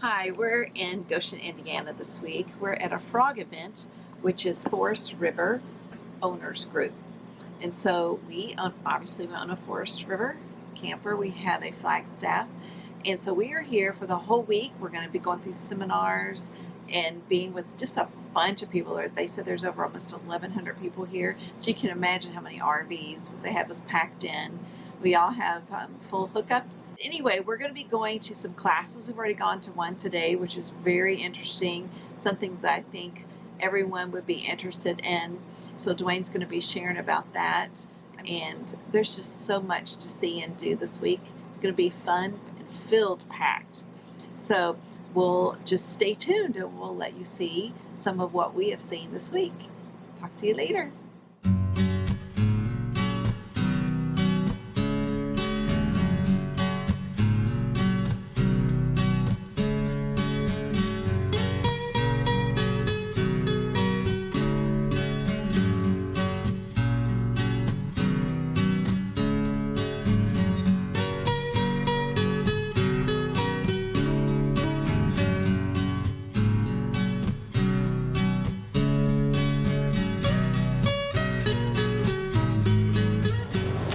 Hi, we're in Goshen, Indiana this week. We're at a frog event, which is Forest River Owners Group. And so we own a Forest River camper. We have a Flagstaff. And so we are here for the whole week. We're going to be going through seminars and being with just a bunch of people. They said there's over almost 1,100 people here. So you can imagine how many RVs they have us packed in. We all have full hookups. Anyway, we're going to be going to some classes. We've already gone to one today, which is very interesting, something that I think everyone would be interested in. So Duane's going to be sharing about that. And there's just so much to see and do this week. It's going to be fun and packed. So we'll just stay tuned and we'll let you see some of what we have seen this week. Talk to you later.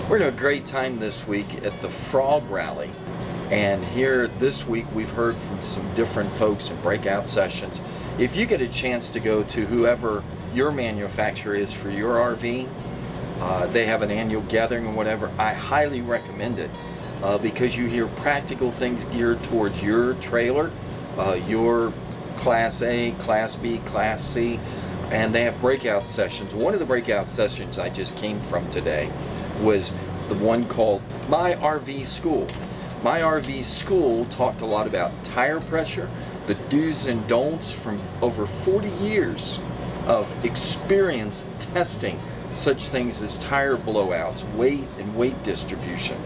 We're having a great time this week at the Frog Rally, and here this week we've heard from some different folks in breakout sessions. If you get a chance to go to whoever your manufacturer is for your RV, they have an annual gathering or whatever, I highly recommend it because you hear practical things geared towards your trailer, your Class A, Class B, Class C, and they have breakout sessions. One of the breakout sessions I just came from today was the one called My RV School. My RV School talked a lot about tire pressure, the do's and don'ts from over 40 years of experience testing such things as tire blowouts, weight and weight distribution.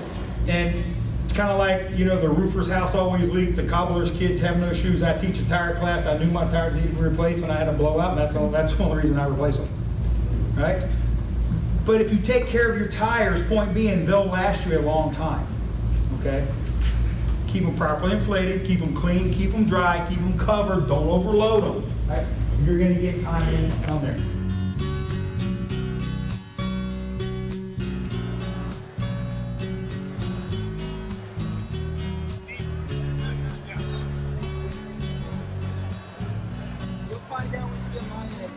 And it's kind of like, you know, the roofer's house always leaks, the cobbler's kids have no shoes. I teach a tire class, I knew my tires needed to be replaced and I had a blowout, and that's the only reason I replaced them, right? But if you take care of your tires, point being, they'll last you a long time, okay? Keep them properly inflated, keep them clean, keep them dry, keep them covered, don't overload them, right? You're gonna get time in on there. We'll find out when you get mine in.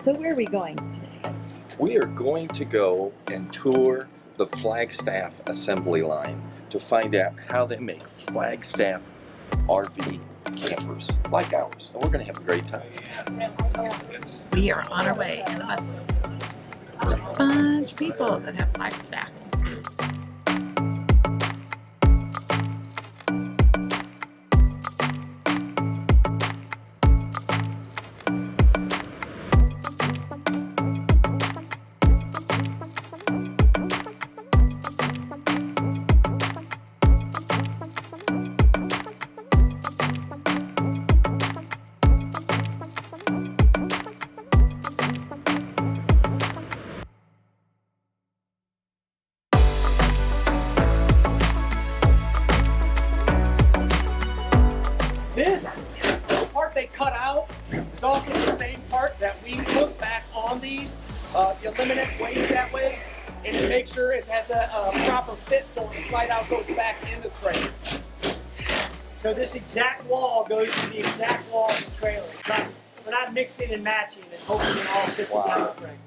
So where are we going today? We are going to go and tour the Flagstaff assembly line to find out how they make Flagstaff RV campers like ours. And we're going to have a great time. We are on our way in a bus. A bunch of people that have Flagstaffs. This part they cut out is also the same part that we put back on these. You eliminate weight that way, and it makes sure it has a proper fit so when the slide out goes back in the trailer. So this exact wall goes to the exact wall of the trailer. We're not mixing and matching and hoping it all fits together right.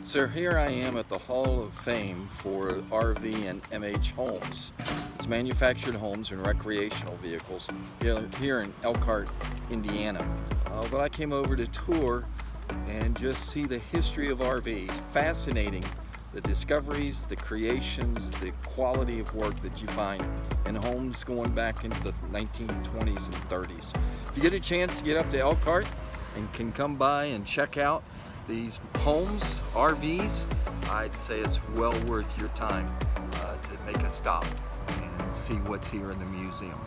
So here I am at the Hall of Fame for RV and MH homes. It's manufactured homes and recreational vehicles here in Elkhart, Indiana. But I came over to tour and just see the history of RVs. Fascinating the discoveries, the creations, the quality of work that you find in homes going back into the 1920s and 30s. If you get a chance to get up to Elkhart and can come by and check out these homes, RVs, I'd say it's well worth your time to make a stop and see what's here in the museum.